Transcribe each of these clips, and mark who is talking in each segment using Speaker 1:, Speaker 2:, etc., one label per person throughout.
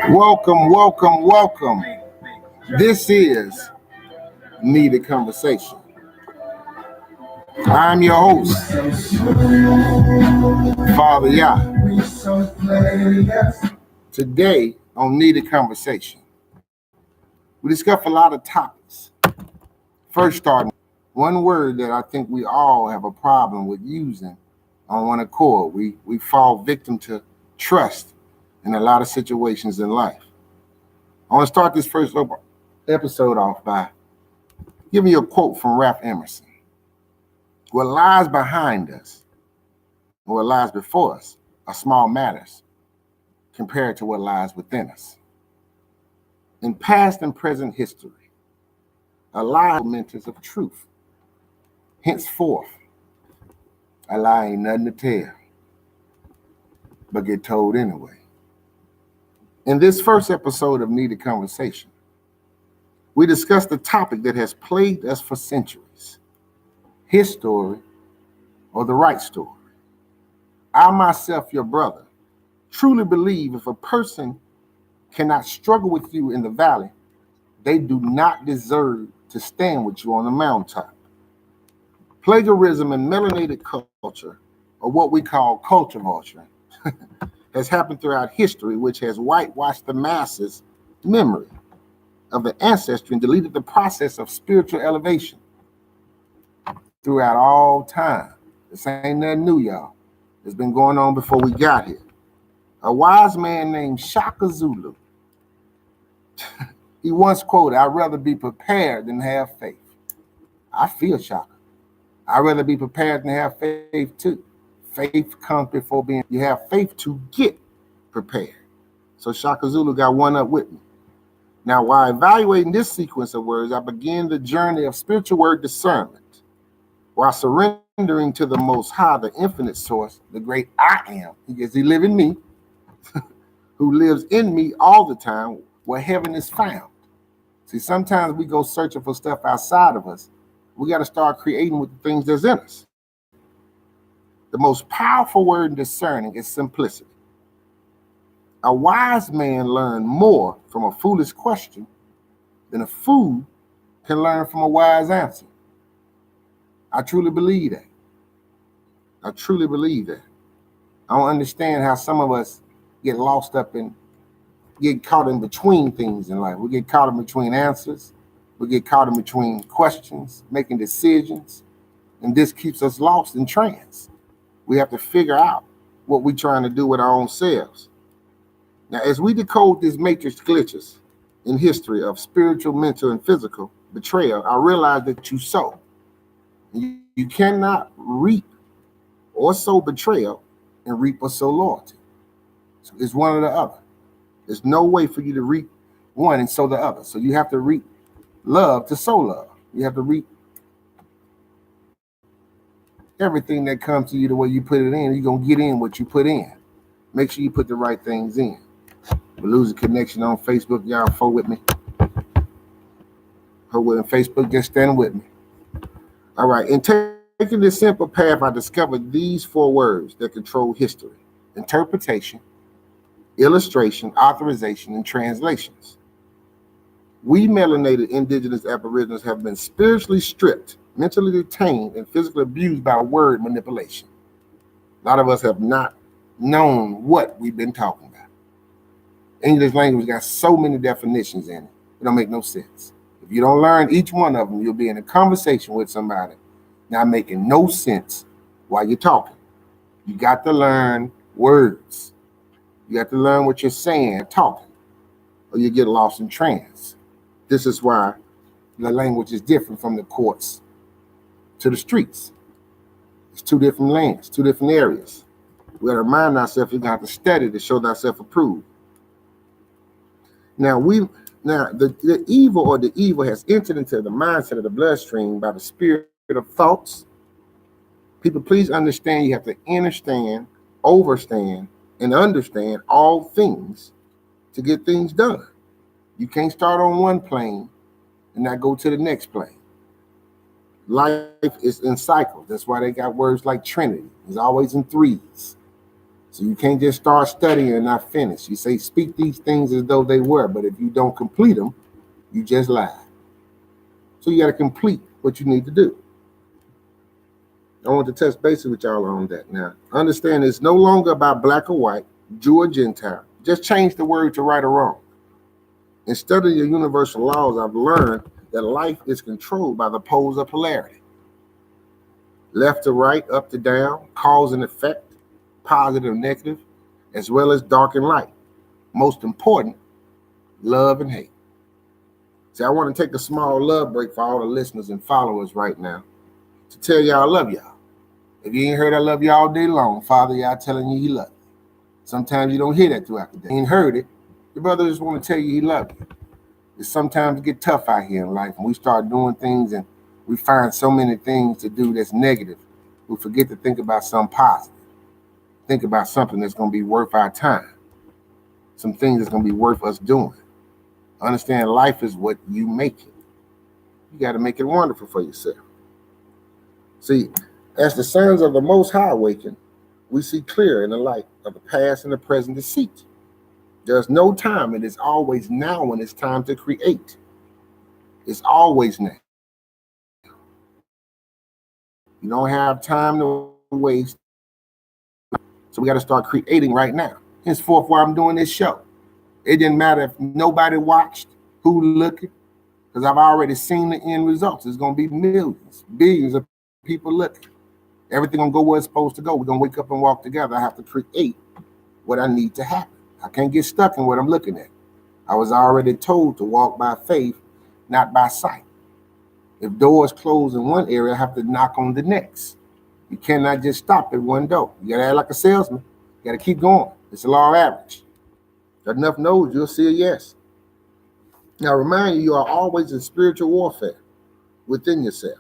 Speaker 1: Welcome, welcome, welcome. This is Needed Conversation. I'm your host, Father Yah. Today on Needed Conversation, we discuss a lot of topics. First, starting one word that I think we all have a problem with using on one accord. We fall victim to trust in a lot of situations in life. I want to start this first episode off by giving you a quote from Ralph Emerson. What lies behind us, or what lies before us, are small matters compared to what lies within us. In past and present history, a lie mentors of truth. Henceforth, a lie ain't nothing to tell, but get told anyway. In this first episode of Needed Conversation, we discussed the topic that has plagued us for centuries: his story or the right story. I myself, your brother, truly believe if a person cannot struggle with you in the valley, they do not deserve to stand with you on the mountaintop. Plagiarism and melanated culture, or what we call culture vulture, has happened throughout history, which has whitewashed the masses' memory of the ancestry and deleted the process of spiritual elevation throughout all time. This ain't nothing new, y'all. It's been going on before we got here. A wise man named Shaka Zulu, he once quoted, "I'd rather be prepared than have faith." I feel Shaka. I'd rather be prepared than have faith too. Faith comes before being, you have faith to get prepared. So Shaka Zulu got one up with me. Now, while evaluating this sequence of words, I began the journey of spiritual word discernment while surrendering to the Most High, the infinite source, the great I am, because he lives in me, who lives in me all the time, where heaven is found. See, sometimes we go searching for stuff outside of us. We got to start creating with the things that's in us. The most powerful word in discerning is simplicity. A wise man learns more from a foolish question than a fool can learn from a wise answer. I truly believe that. I truly believe that. I don't understand how some of us get lost up in, get caught in between things in life. We get caught in between answers. We get caught in between questions, making decisions, and this keeps us lost in trance. We have to figure out what we're trying to do with our own selves. Now, as we decode these matrix glitches in history of spiritual, mental, and physical betrayal, I realize that you sow. You cannot reap or sow betrayal and reap or sow loyalty. So it's one or the other. There's no way for you to reap one and sow the other. So you have to reap love to sow love. You have to reap everything that comes to you the way you put it in. You're going to get in what you put in. Make sure you put the right things in. We're losing connection on Facebook. Y'all folk with me. Hold with Facebook, just stand with me. All right. In taking this simple path, I discovered these 4 words that control history: interpretation, illustration, authorization, and translations. We melanated indigenous aboriginals have been spiritually stripped, mentally detained, and physically abused by word manipulation. A lot of us have not known what we've been talking about. English language got so many definitions in it. It don't make no sense. If you don't learn each one of them, you'll be in a conversation with somebody not making no sense while you're talking. You got to learn words. You have to learn what you're saying, talking, or you get lost in trance. This is why the language is different from the courts to the streets. It's 2 different lands, 2 different areas. We got to remind ourselves we're going to have to study to show thyself approved. Now, the evil or the evil has entered into the mindset of the bloodstream by the spirit of thoughts. People, please understand you have to understand, overstand, and understand all things to get things done. You can't start on one plane and not go to the next plane. Life is in cycles. That's why they got words like Trinity. It's always in threes. So you can't just start studying and not finish. You say, speak these things as though they were, but if you don't complete them, you just lie. So you got to complete what you need to do. I want to touch base with y'all on that now. Understand it's no longer about black or white, Jew or Gentile. Just change the word to right or wrong. In studying the universal laws, I've learned that life is controlled by the poles of polarity. Left to right, up to down, cause and effect, positive and negative, as well as dark and light. Most important, love and hate. See, I want to take a small love break for all the listeners and followers right now to tell y'all I love y'all. If you ain't heard I love you all day long, Father Yah telling you he loves you. Sometimes you don't hear that throughout the day. You ain't heard it. Your brother just want to tell you he loves you. It sometimes get tough out here in life, and we start doing things and we find so many things to do that's negative. We forget to think about something positive. Think about something that's going to be worth our time. Some things that's going to be worth us doing. Understand life is what you make it. You got to make it wonderful for yourself. See, as the sons of the Most High awaken, we see clear in the light of the past and the present deceit. There's no time. It is always now when it's time to create. It's always now. You don't have time to waste. So we got to start creating right now. Henceforth, while I'm doing this show, it didn't matter if nobody watched, who looked, because I've already seen the end results. It's going to be millions, billions of people looking. Everything going to go where it's supposed to go. We're going to wake up and walk together. I have to create what I need to happen. I can't get stuck in what I'm looking at. I was already told to walk by faith, not by sight. If doors close in one area, I have to knock on the next. You cannot just stop at one door. You got to act like a salesman. You got to keep going. It's a law of average. Got enough no's, you'll see a yes. Now, remind you, you are always in spiritual warfare within yourself.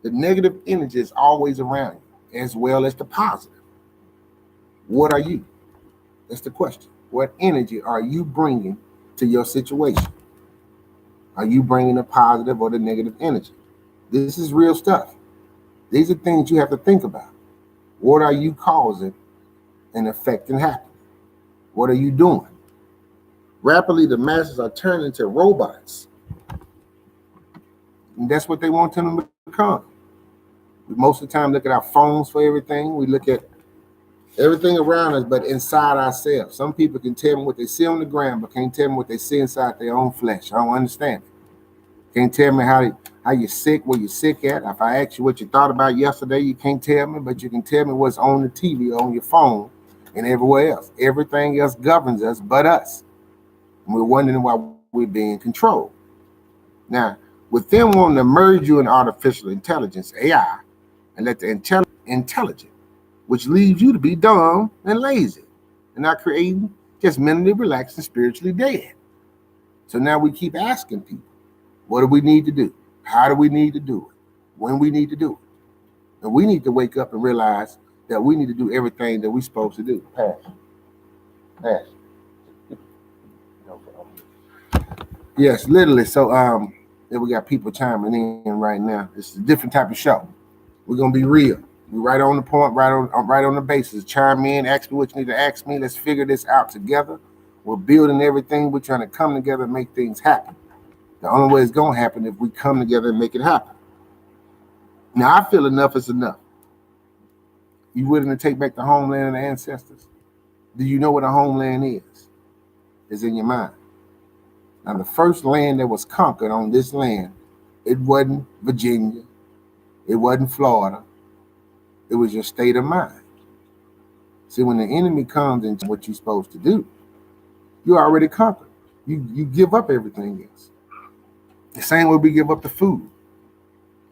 Speaker 1: The negative energy is always around you, as well as the positive. What are you? That's the question. What energy are you bringing to your situation? Are you bringing the positive or the negative energy? This is real stuff. These are things you have to think about. What are you causing and affecting happening? What are you doing? Rapidly, the masses are turning into robots. And that's what they want them to become. We most of the time look at our phones for everything. We look at everything around us, but inside ourselves. Some people can tell me what they see on the ground, but can't tell me what they see inside their own flesh. I don't understand it. Can't tell me how you're sick, where you're sick at. If I ask you what you thought about yesterday, you can't tell me, but you can tell me what's on the TV, on your phone, and everywhere else. Everything else governs us but us. And we're wondering why we're being controlled. Now, with them wanting to merge you in artificial intelligence, AI, and let the intelligent, which leaves you to be dumb and lazy and not creating, just mentally relaxed and spiritually dead. So now we keep asking people, what do we need to do? How do we need to do it? When we need to do it? And we need to wake up and realize that we need to do everything that we're supposed to do. Pass. Yes, literally. So then we got people chiming in right now. It's a different type of show. We're gonna be real. We're right on the point, right on the basis. Chime in, ask me what you need to ask me. Let's figure this out together. We're building everything. We're trying to come together and make things happen. The only way it's gonna happen if we come together and make it happen. Now I feel enough is enough. You willing to take back the homeland of the ancestors? Do you know what a homeland is? It's in your mind. Now the first land that was conquered on this land, it wasn't Virginia, it wasn't Florida, it was your state of mind. See, when the enemy comes and what you're supposed to do, you already conquered. You give up everything else. The same way we give up the food.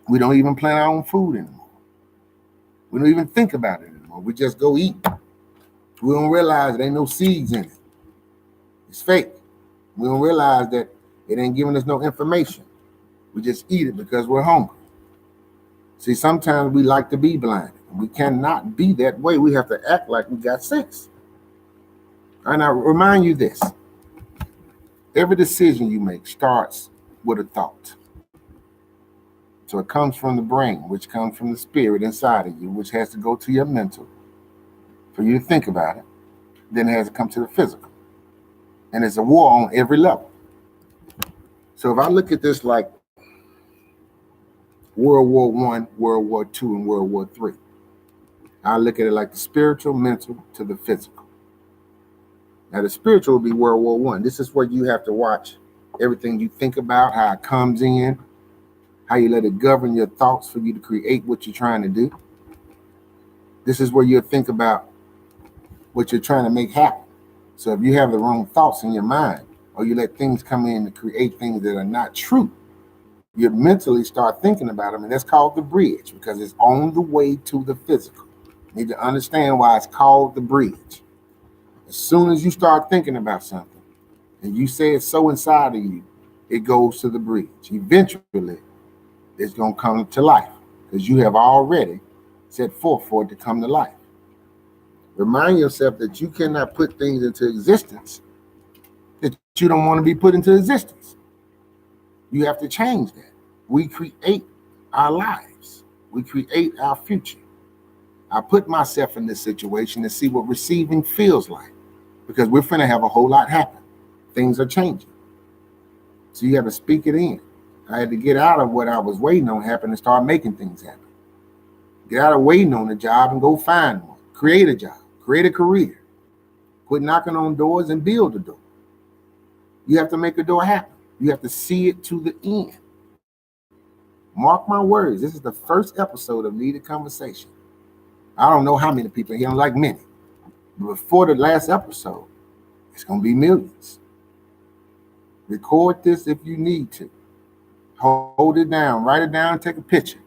Speaker 1: We don't even plant our own food anymore. We don't even think about it anymore. We just go eat. We don't realize there ain't no seeds in it. It's fake. We don't realize that it ain't giving us no information. We just eat it because we're hungry. See, sometimes we like to be blinded. We cannot be that way. We have to act like we got sense. And I remind you this. Every decision you make starts with a thought. So it comes from the brain, which comes from the spirit inside of you, which has to go to your mental for you to think about it. Then it has to come to the physical. And it's a war on every level. So if I look at this like World War I, World War II, and World War III, I look at it like the spiritual, mental to the physical. Now the spiritual will be World War I. This is where you have to watch everything you think about, how it comes in, how you let it govern your thoughts for you to create what you're trying to do. This is where you'll think about what you're trying to make happen. So if you have the wrong thoughts in your mind, or you let things come in to create things that are not true, you mentally start thinking about them, and that's called the bridge, because it's on the way to the physical. You need to understand why it's called the bridge. As soon as you start thinking about something, and you say it's so inside of you, it goes to the bridge. Eventually, it's going to come to life, because you have already set forth for it to come to life. Remind yourself that you cannot put things into existence that you don't want to be put into existence. You have to change that. We create our lives. We create our future. I put myself in this situation to see what receiving feels like, because we're finna have a whole lot happen. Things are changing. So you have to speak it in. I had to get out of what I was waiting on happen and start making things happen. Get out of waiting on a job and go find one. Create a job. Create a career. Quit knocking on doors and build a door. You have to make a door happen. You have to see it to the end. Mark my words. This is the first episode of Needed Conversation. I don't know how many people here, like many. But before the last episode, it's going to be millions. Record this if you need to. Hold it down. Write it down. Take a picture.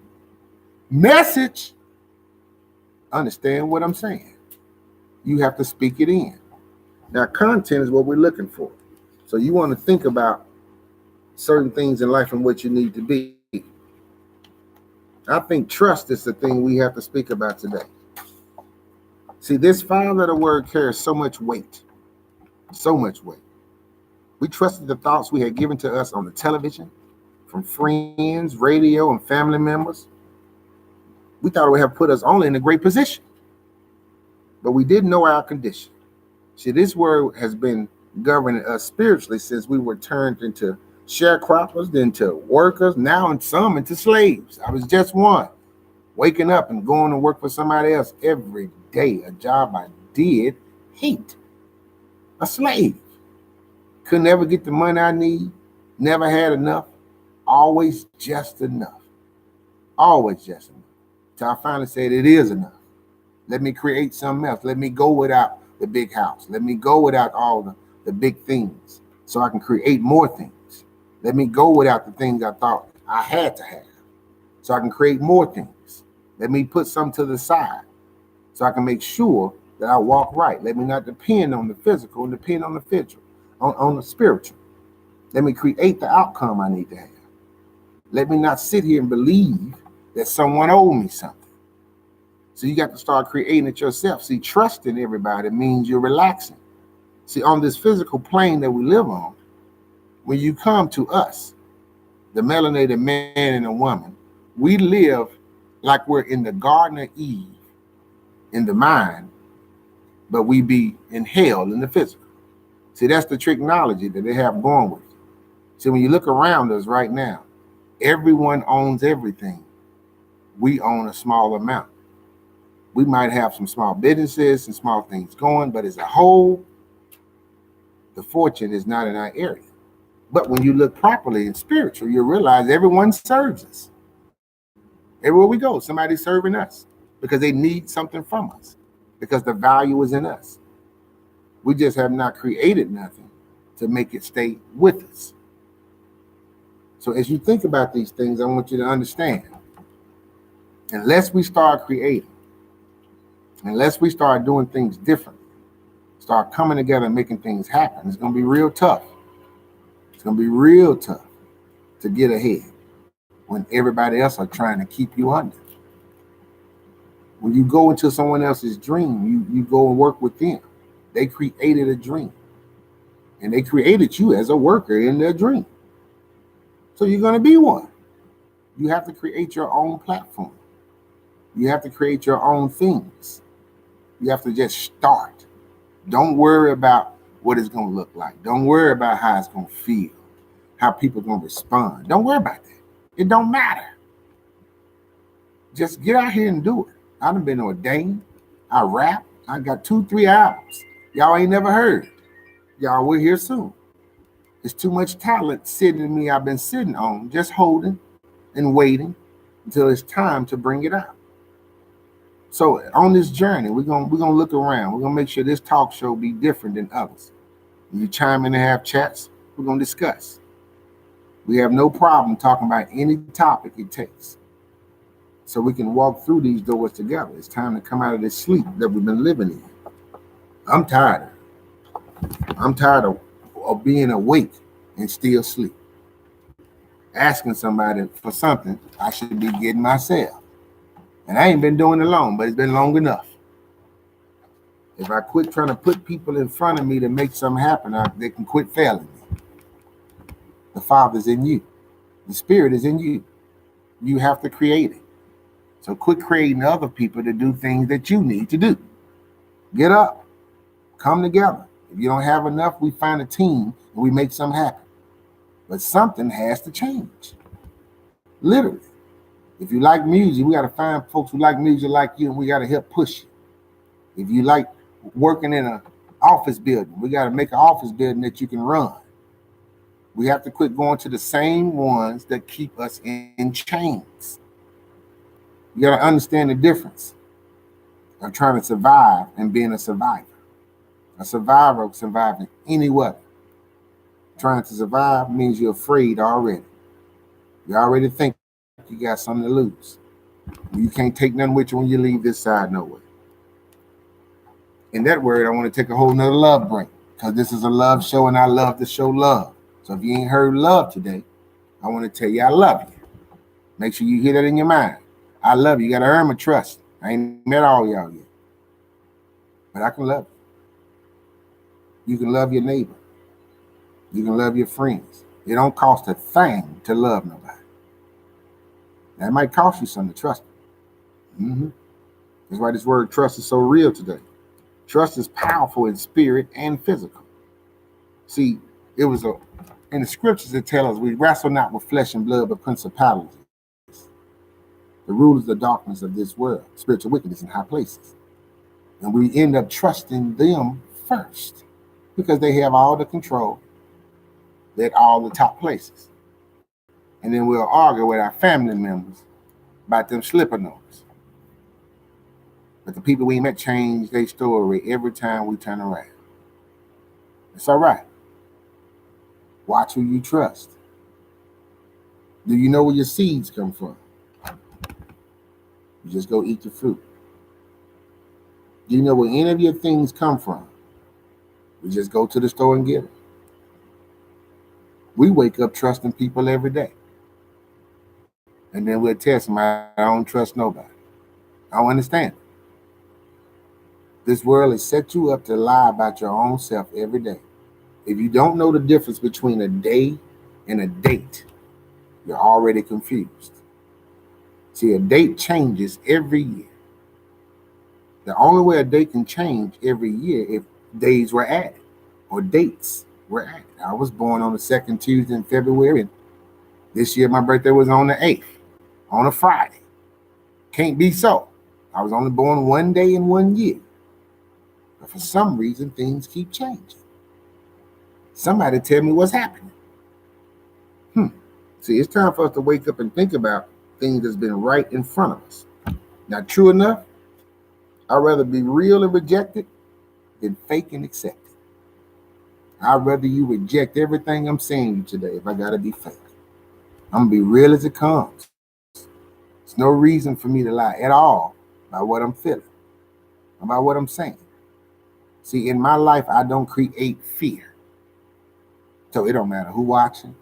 Speaker 1: Message. Understand what I'm saying. You have to speak it in. Now, content is what we're looking for. So you want to think about certain things in life and what you need to be. I think trust is the thing we have to speak about today. See, this 5-letter word carries so much weight. So much weight. We trusted the thoughts we had given to us on the television, from friends, radio, and family members. We thought it would have put us only in a great position. But we didn't know our condition. See, this word has been governing us spiritually since we were turned into sharecroppers, then to workers, now and some into slaves. I was just one, waking up and going to work for somebody else every day, a job I did hate. A slave. Could never get the money I need, never had enough, always just enough. Always just enough. Till I finally said it is enough. Let me create something else. Let me go without the big house. Let me go without all the big things so I can create more things. Let me go without the things I thought I had to have so I can create more things. Let me put some to the side so I can make sure that I walk right. Let me not depend on the physical and depend on the physical, on the spiritual. Let me create the outcome I need to have. Let me not sit here and believe that someone owed me something. So you got to start creating it yourself. See, trusting everybody means you're relaxing. See, on this physical plane that we live on, when you come to us, the melanated man and a woman, we live like we're in the Garden of Eve in the mind, but we be in hell in the physical. See, that's the technology that they have going with you. See, when you look around us right now, everyone owns everything. We own a small amount. We might have some small businesses and small things going, but as a whole, the fortune is not in our area. But when you look properly and spiritual, you realize everyone serves us. Everywhere we go, somebody's serving us because they need something from us, because the value is in us. We just have not created nothing to make it stay with us. So as you think about these things, I want you to understand, unless we start creating, unless we start doing things differently, start coming together and making things happen, it's going to be real tough. It's going to be real tough to get ahead when everybody else are trying to keep you under. When you go into someone else's dream, you go and work with them. They created a dream. And they created you as a worker in their dream. So you're going to be one. You have to create your own platform. You have to create your own things. You have to just start. Don't worry about what it's going to look like. Don't worry about how it's going to feel, how people are going to respond. Don't worry about that. It don't matter. Just get out here and do it. I done been ordained. I rap. I got 2-3 albums. Y'all ain't never heard. Y'all will hear soon. There's too much talent sitting in me I've been sitting on, just holding and waiting until it's time to bring it out. So on this journey, we're gonna look around. We're gonna make sure this talk show be different than others. When you chime in and have chats, we're gonna discuss. We have no problem talking about any topic it takes. So we can walk through these doors together. It's time to come out of this sleep that we've been living in. I'm tired. I'm tired of being awake and still sleep. Asking somebody for something I should be getting myself. And I ain't been doing it long, but it's been long enough. If I quit trying to put people in front of me to make something happen, they can quit failing me. The Father's in you. The Spirit is in you. You have to create it. So quit creating other people to do things that you need to do. Get up. Come together. If you don't have enough, we find a team and we make something happen. But something has to change. Literally. If you like music, we got to find folks who like music like you, and we got to help push you. If you like working in an office building, we got to make an office building that you can run. We have to quit going to the same ones that keep us in chains. You got to understand the difference of trying to survive and being a survivor. A survivor surviving any weather. Trying to survive means you're afraid already. You already think you got something to lose. You can't take nothing with you when you leave this side nowhere. In that word, I want to take a whole nother love break, because this is a love show and I love to show love. So if you ain't heard love today, I want to tell you I love you. Make sure you hear that in your mind. I love you. You got to earn my trust. I ain't met all y'all yet. But I can love you. You can love your neighbor. You can love your friends. It don't cost a thing to love nobody. That might cost you something to trust them. That's why this word trust is so real today. Trust is powerful in spirit and physical. See, it was in the scriptures that tell us we wrestle not with flesh and blood, but principalities, the rulers of the darkness of this world, spiritual wickedness in high places. And we end up trusting them first because they have all the control at all the top places. And then we'll argue with our family members about them slipping on us. But the people we met change their story every time we turn around. It's all right. Watch who you trust. Do you know where your seeds come from? You just go eat the fruit. Do you know where any of your things come from? We just go to the store and get it. We wake up trusting people every day. And then we'll tell somebody, I don't trust nobody. I don't understand. This world has set you up to lie about your own self every day. If you don't know the difference between a day and a date, you're already confused. See, a date changes every year. The only way a date can change every year if days were added or dates were added. I was born on the second Tuesday in February, and this year my birthday was on the 8th, on a Friday. Can't be so. I was only born one day in 1 year. But for some reason, things keep changing. Somebody tell me what's happening. See, it's time for us to wake up and think about things that's been right in front of us. Now, true enough, I'd rather be real and rejected than fake and accepted. I'd rather you reject everything I'm saying to you today if I got to be fake. I'm going to be real as it comes. There's no reason for me to lie at all about what I'm feeling, about what I'm saying. See, in my life, I don't create fear. So it don't matter who watching,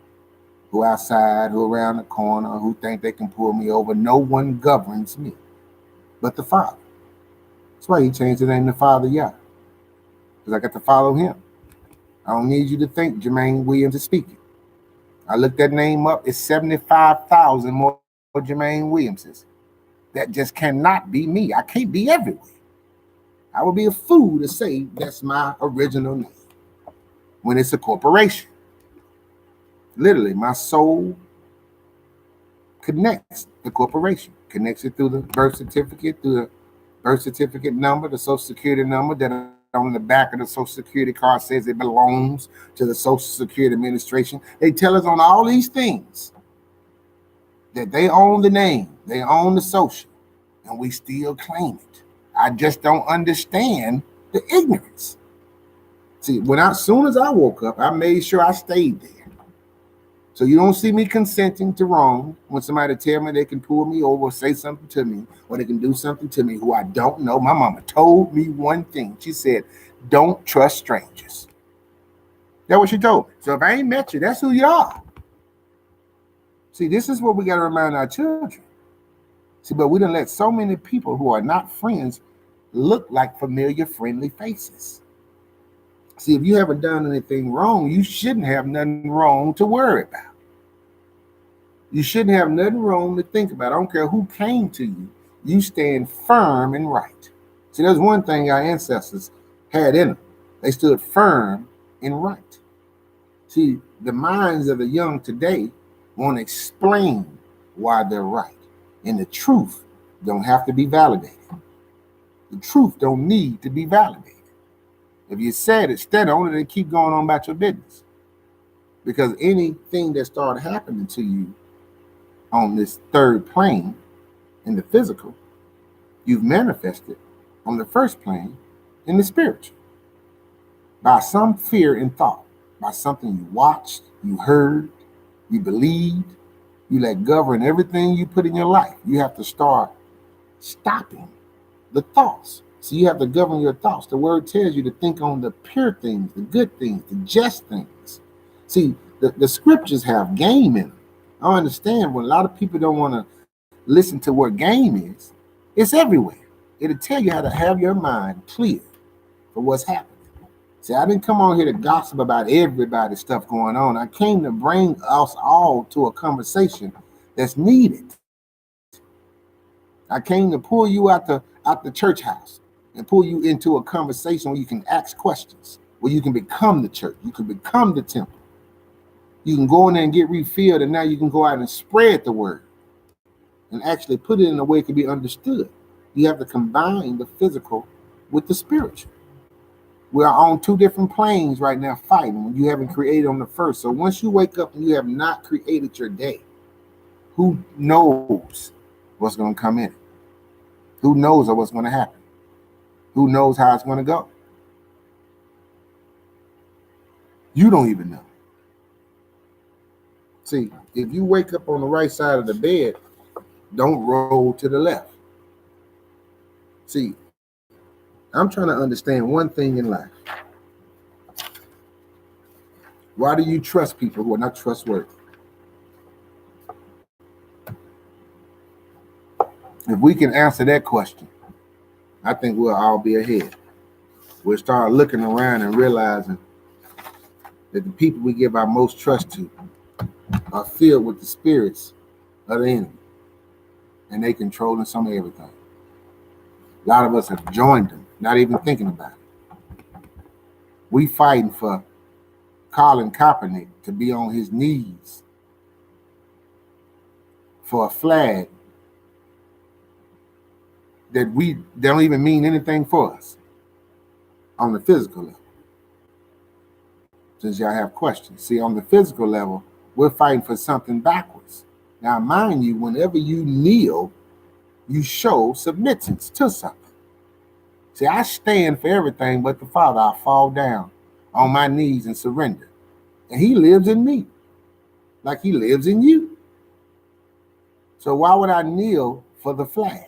Speaker 1: who outside, who around the corner, who think they can pull me over. No one governs me but the Father. That's why he changed the name to Father Yah, because I got to follow him. I don't need you to think Jermaine Williams is speaking. I looked that name up. It's 75,000 more Jermaine Williamses. That just cannot be me. I can't be everywhere. I would be a fool to say that's my original name when it's a corporation. Literally, my soul connects the corporation, connects it through the birth certificate number, the social security number that on the back of the social security card says it belongs to the Social Security Administration. They tell us on all these things that they own the name, they own the social, and we still claim it. I just don't understand the ignorance. See, as soon as I woke up, I made sure I stayed there. So you don't see me consenting to wrong when somebody tell me they can pull me over or say something to me or they can do something to me who I don't know. My mama told me one thing. She said, don't trust strangers. That's what she told me. So if I ain't met you, that's who you are. See, this is what we got to remind our children. See, but we done let so many people who are not friends look like familiar, friendly faces. See, if you haven't done anything wrong, you shouldn't have nothing wrong to worry about. You shouldn't have nothing wrong to think about. I don't care who came to you. You stand firm and right. See, there's one thing our ancestors had in them. They stood firm and right. See, the minds of the young today want to explain why they're right. And the truth don't have to be validated. The truth don't need to be validated. If you said it, stand on it and keep going on about your business. Because anything that started happening to you on this third plane in the physical, you've manifested on the first plane in the spiritual. By some fear and thought, by something you watched, you heard, you believed, you let govern everything you put in your life. You have to start stopping the thoughts. So you have to govern your thoughts. The word tells you to think on the pure things, the good things, the just things. See, the scriptures have game in them. I understand when a lot of people don't want to listen to what game is. It's everywhere. It'll tell you how to have your mind clear for what's happening. See, I didn't come on here to gossip about everybody's stuff going on. I came to bring us all to a conversation that's needed. I came to pull you out the church house and pull you into a conversation where you can ask questions, where you can become the church, you can become the temple. You can go in there and get refilled, and now you can go out and spread the word and actually put it in a way it can be understood. You have to combine the physical with the spiritual. We are on two different planes right now fighting when you haven't created on the first. So once you wake up and you have not created your day, who knows what's going to come in? Who knows what's going to happen? Who knows how it's going to go? You don't even know. See, if you wake up on the right side of the bed, don't roll to the left. See, I'm trying to understand one thing in life. Why do you trust people who are not trustworthy? If we can answer that question, I think we'll all be ahead. We'll start looking around and realizing that the people we give our most trust to are filled with the spirits of the enemy, and they controlling some of everything. A lot of us have joined them, not even thinking about it. We fighting for Colin Kaepernick to be on his knees for a flag that we don't even mean anything for us on the physical level. Since y'all have questions. See, on the physical level, we're fighting for something backwards. Now, mind you, whenever you kneel, you show submittance to something. See, I stand for everything but the Father. I fall down on my knees and surrender. And he lives in me like he lives in you. So why would I kneel for the flag?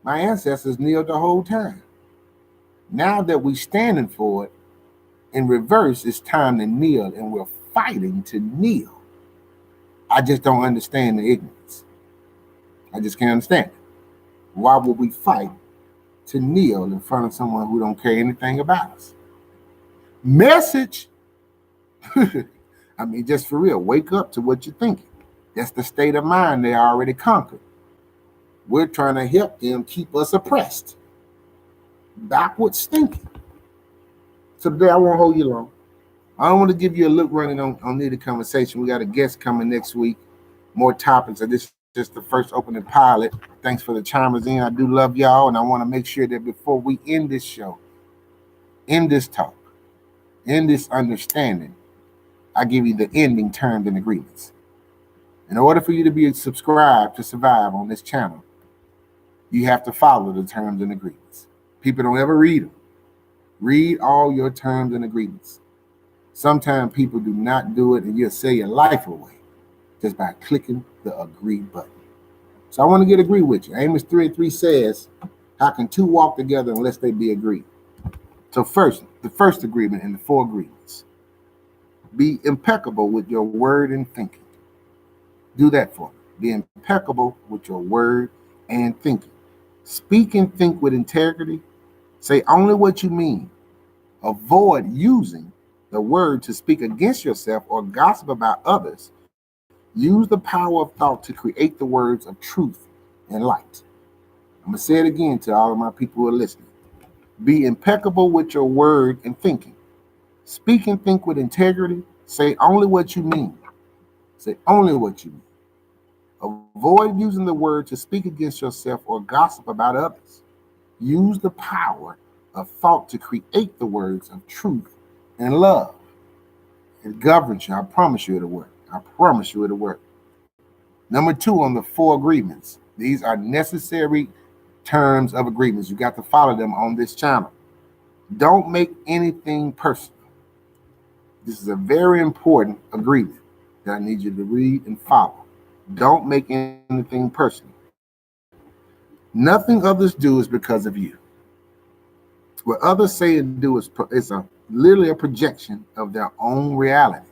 Speaker 1: My ancestors kneeled the whole time. Now that we're standing for it, in reverse, it's time to kneel, and we're fighting to kneel. I just don't understand the ignorance. I just can't understand it. Why would we fight to kneel in front of someone who don't care anything about us? Message. I mean, just for real, wake up to what you're thinking. That's the state of mind they already conquered. We're trying to help them keep us oppressed. Backwards thinking. So today I won't hold you long. I don't want to give you a look running on the conversation. We got a guest coming next week. More topics. This is just the first opening pilot. Thanks for the chimers in. I do love y'all, and I want to make sure that before we end this show, end this talk, end this understanding, I give you the ending terms and agreements. In order for you to be subscribed to survive on this channel, you have to follow the terms and agreements. People don't ever read them. Read all your terms and agreements. Sometimes people do not do it, and you'll sell your life away just by clicking the agree button. So I want to get agree with you. Amos 3:3 says, how can two walk together unless they be agreed? So first, the first agreement and the four agreements. Be impeccable with your word and thinking. Do that for me. Be impeccable with your word and thinking. Speak and think with integrity. Say only what you mean. Avoid using the word to speak against yourself or gossip about others. Use the power of thought to create the words of truth and light. I'm going to say it again to all of my people who are listening. Be impeccable with your word and thinking. Speak and think with integrity. Say only what you mean. Say only what you mean. Avoid using the word to speak against yourself or gossip about others. Use the power of thought to create the words of truth and love. It governs you. I promise you it'll work. I promise you it'll work. Number 2 on the 4 agreements. These are necessary terms of agreements. You got to follow them on this channel. Don't make anything personal. This is a very important agreement that I need you to read and follow. Don't make anything personal. Nothing others do is because of you. What others say and do is literally a projection of their own reality,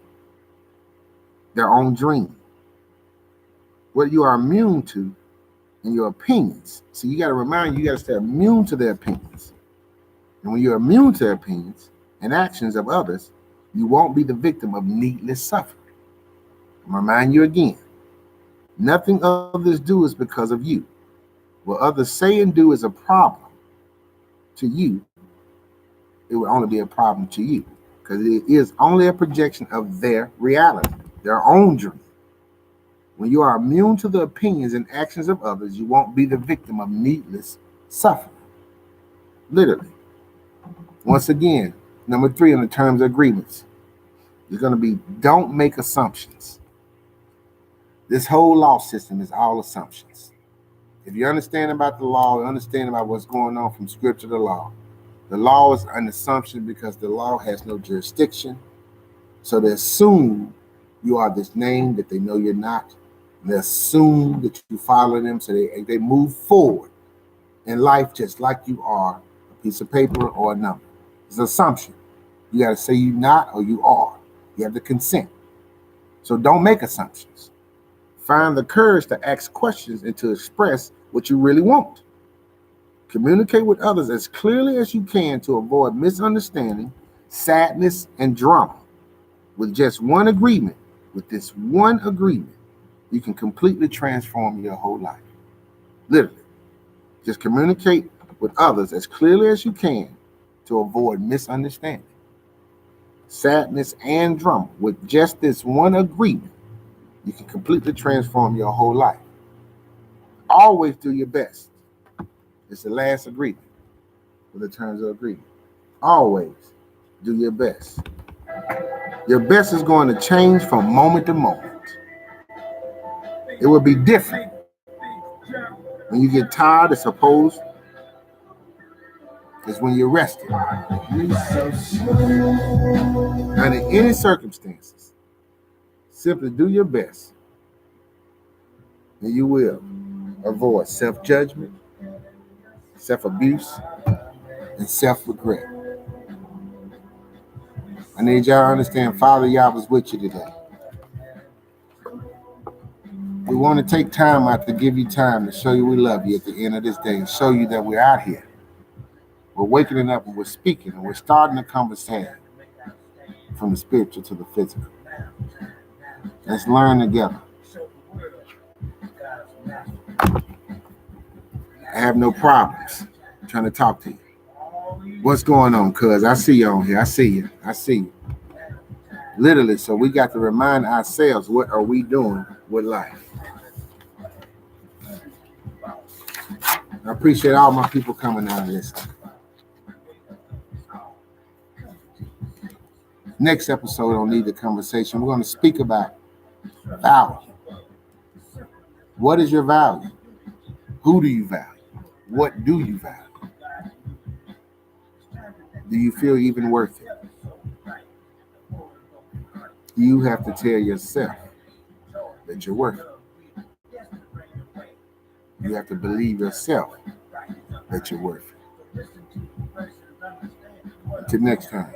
Speaker 1: their own dream. What you are immune to in your opinions. So you got to remind you got to stay immune to their opinions. And when you're immune to their opinions and actions of others, you won't be the victim of needless suffering. I'm going to remind you again. Nothing others do is because of you. What others say and do is a problem to you. It would only be a problem to you because it is only a projection of their reality, their own dream. When you are immune to the opinions and actions of others, you won't be the victim of needless suffering. Literally. Once again, number 3 on the terms of agreements is going to be don't make assumptions. This whole law system is all assumptions. If you understand about the law, you understand about what's going on from scripture to law. The law is an assumption because the law has no jurisdiction. So they assume you are this name that they know you're not. And they assume that you follow them, so they move forward in life just like you are a piece of paper or a number. It's an assumption. You got to say you're not or you are. You have to consent. So don't make assumptions. Find the courage to ask questions and to express what you really want. Communicate with others as clearly as you can to avoid misunderstanding, sadness, and drama. With just one agreement, with this one agreement, you can completely transform your whole life. Literally. Just communicate with others as clearly as you can to avoid misunderstanding, sadness, and drama. With just this one agreement, you can completely transform your whole life. Always do your best. It's the last agreement for the terms of agreement. Always do your best. Your best is going to change from moment to moment. It will be different. When you get tired, it's supposed is when you're rested. And in any circumstances, simply do your best, and you will avoid self-judgment, self-abuse, and self-regret. I need y'all to understand Father Yah was with you today. We want to take time out to give you time to show you we love you at the end of this day and show you that we're out here. We're waking up and we're speaking and we're starting a conversation from the spiritual to the physical. Let's learn together. I have no problems. I'm trying to talk to you. What's going on, cuz? I see you on here. I see you. I see you. Literally, so we got to remind ourselves, what are we doing with life? I appreciate all my people coming out and listening. Next episode on Need the Conversation, we're going to speak about value. What is your value? Who do you value? What do you value? Do you feel even worth it? You have to tell yourself that you're worth it. You have to believe yourself that you're worth it. Until next time.